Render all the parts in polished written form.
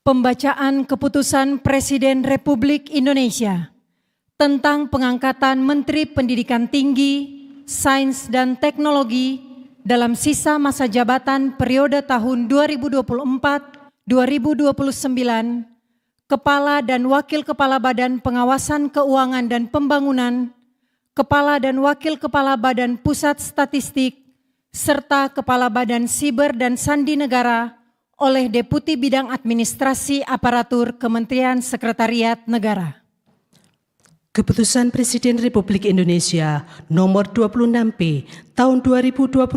Pembacaan Keputusan Presiden Republik Indonesia tentang pengangkatan Menteri Pendidikan Tinggi, Sains dan Teknologi dalam sisa masa jabatan periode tahun 2024-2029, Kepala dan Wakil Kepala Badan Pengawasan Keuangan dan Pembangunan, Kepala dan Wakil Kepala Badan Pusat Statistik, serta Kepala Badan Siber dan Sandi Negara oleh Deputi Bidang Administrasi Aparatur Kementerian Sekretariat Negara. Keputusan Presiden Republik Indonesia Nomor 26P Tahun 2025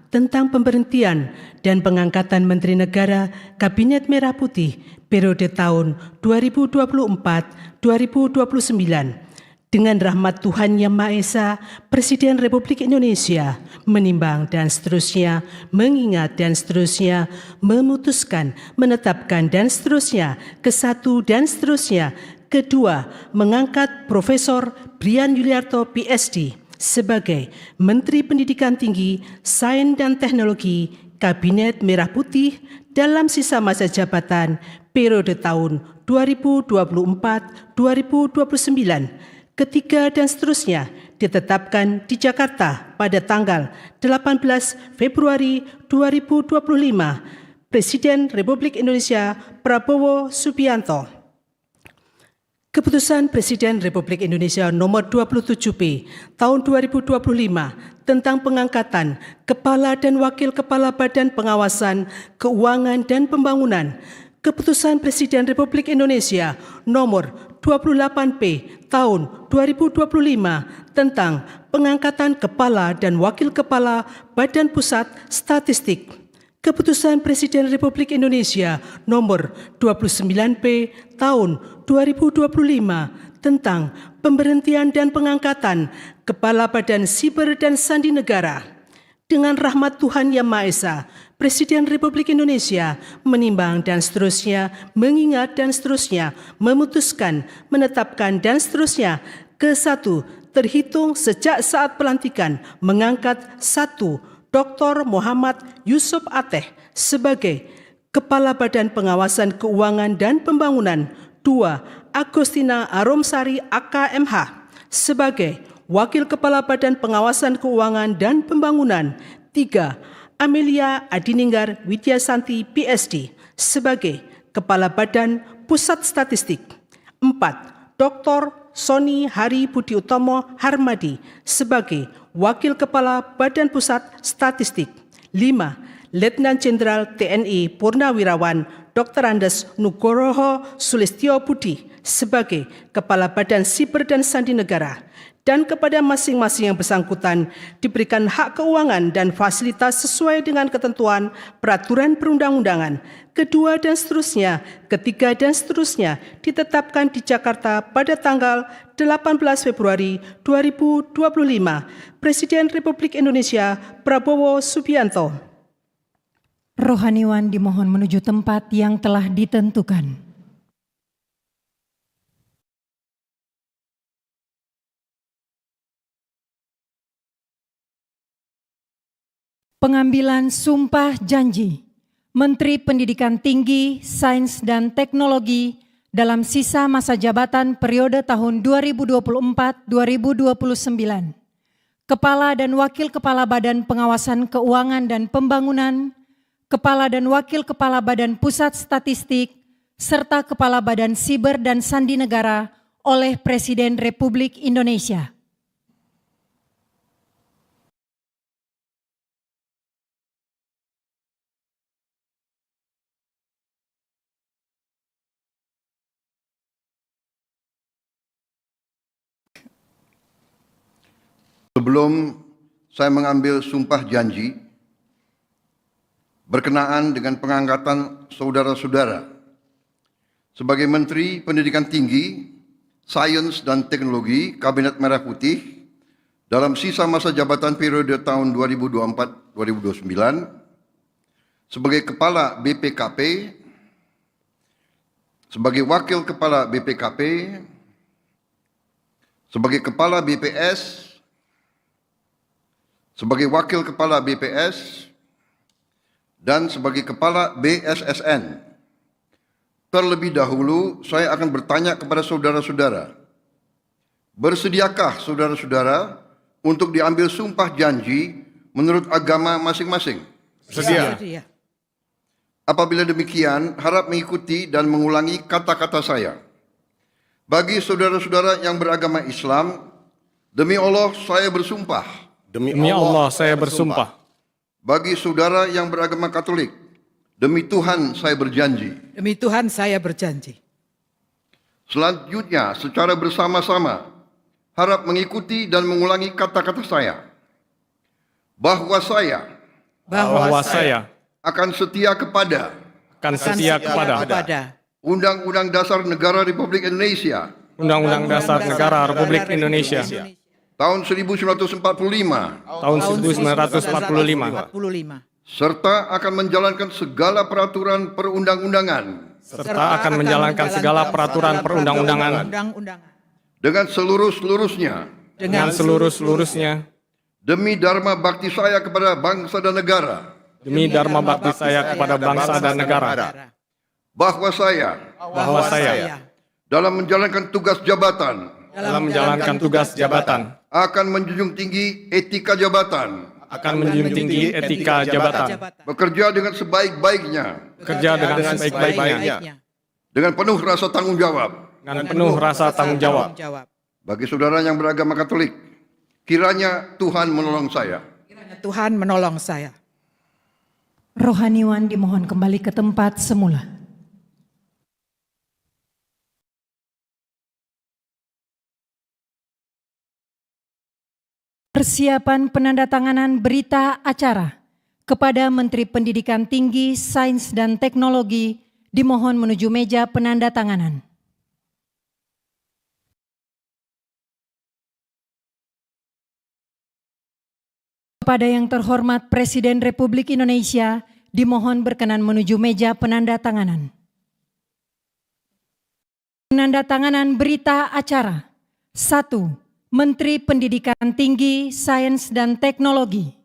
tentang pemberhentian dan pengangkatan Menteri Negara Kabinet Merah Putih periode tahun 2024-2029. Dengan rahmat Tuhan Yang Maha Esa, Presiden Republik Indonesia menimbang dan seterusnya, mengingat dan seterusnya, memutuskan, menetapkan dan seterusnya, kesatu dan seterusnya. Kedua, mengangkat Profesor Brian Yuliarto PhD sebagai Menteri Pendidikan Tinggi, Sains dan Teknologi Kabinet Merah Putih dalam sisa masa jabatan periode tahun 2024-2029. Ketiga dan seterusnya ditetapkan di Jakarta pada tanggal 18 Februari 2025. Presiden Republik Indonesia Prabowo Subianto. Keputusan Presiden Republik Indonesia Nomor 27P Tahun 2025 tentang pengangkatan Kepala dan Wakil Kepala Badan Pengawasan Keuangan dan Pembangunan. Keputusan Presiden Republik Indonesia Nomor 28P Tahun 2025 tentang pengangkatan Kepala dan Wakil Kepala Badan Pusat Statistik. Keputusan Presiden Republik Indonesia Nomor 29P Tahun 2025 tentang pemberhentian dan pengangkatan Kepala Badan Siber dan Sandi Negara. Dengan rahmat Tuhan Yang Maha Esa, Presiden Republik Indonesia menimbang dan seterusnya, mengingat dan seterusnya, memutuskan, menetapkan dan seterusnya. Kesatu, terhitung sejak saat pelantikan mengangkat 1. Dr. Muhammad Yusuf Ateh sebagai Kepala Badan Pengawasan Keuangan dan Pembangunan. 2. Agustina Aromsari AKMH sebagai Wakil Kepala Badan Pengawasan Keuangan dan Pembangunan. 3. Amelia Adininggar Widyasanti PhD sebagai Kepala Badan Pusat Statistik. 4. Dr. Sony Hari Budi Utomo Harmadi sebagai Wakil Kepala Badan Pusat Statistik. 5. Letnan Jenderal TNI Purnawirawan Dr. Andes Nugroho Sulistyo Budi sebagai Kepala Badan Siber dan Sandi Negara. Dan kepada masing-masing yang bersangkutan diberikan hak keuangan dan fasilitas sesuai dengan ketentuan peraturan perundang-undangan. Kedua dan seterusnya, ketiga dan seterusnya ditetapkan di Jakarta pada tanggal 18 Februari 2025. Presiden Republik Indonesia Prabowo Subianto. Rohaniwan dimohon menuju tempat yang telah ditentukan. Pengambilan sumpah janji Menteri Pendidikan Tinggi, Sains dan Teknologi dalam sisa masa jabatan periode tahun 2024-2029. Kepala dan Wakil Kepala Badan Pengawasan Keuangan dan Pembangunan, Kepala dan Wakil Kepala Badan Pusat Statistik, serta Kepala Badan Siber dan Sandi Negara oleh Presiden Republik Indonesia. Sebelum saya mengambil sumpah janji berkenaan dengan pengangkatan saudara-saudara sebagai Menteri Pendidikan Tinggi, Sains dan Teknologi Kabinet Merah Putih dalam sisa masa jabatan periode tahun 2024-2029, sebagai Kepala BPKP, sebagai Wakil Kepala BPKP, sebagai Kepala BPS, sebagai Wakil Kepala BPS, dan sebagai Kepala BSSN Terlebih dahulu, saya akan bertanya kepada saudara-saudara, bersediakah saudara-saudara untuk diambil sumpah janji menurut agama masing-masing? Bersedia. Apabila demikian, harap mengikuti dan mengulangi kata-kata saya. Bagi saudara-saudara yang beragama Islam, demi Allah saya bersumpah. Demi Allah saya bersumpah. Bagi saudara yang beragama Katolik, demi Tuhan saya berjanji. Demi Tuhan saya berjanji. Selanjutnya, secara bersama-sama, harap mengikuti dan mengulangi kata-kata saya. Bahwa saya Bahwa saya akan setia kepada akan setia kepada Undang-Undang Dasar Negara Republik Indonesia Undang-Undang Dasar Negara Republik Indonesia tahun 1945 tahun 1945 serta akan menjalankan segala peraturan perundang-undangan serta akan menjalankan segala peraturan perundang-undangan dengan seluruh-seluruhnya dengan seluruh-seluruhnya demi dharma bakti saya kepada bangsa dan negara. demi dharma bakti saya kepada bangsa dan negara. Bahwa saya dalam menjalankan tugas jabatan akan menjunjung tinggi etika jabatan, bekerja dengan sebaik-baiknya, dengan penuh rasa tanggung jawab. Bagi saudara yang beragama Katolik, kiranya Tuhan menolong saya. Tuhan menolong saya. Rohaniwan dimohon kembali ke tempat semula. Persiapan penandatanganan berita acara kepada Menteri Pendidikan Tinggi, Sains dan Teknologi dimohon menuju meja penandatanganan. Kepada yang terhormat Presiden Republik Indonesia, dimohon berkenan menuju meja penandatanganan. Penandatanganan berita acara. 1. Menteri Pendidikan Tinggi, Sains dan Teknologi.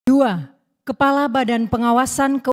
Dua, Kepala Badan Pengawasan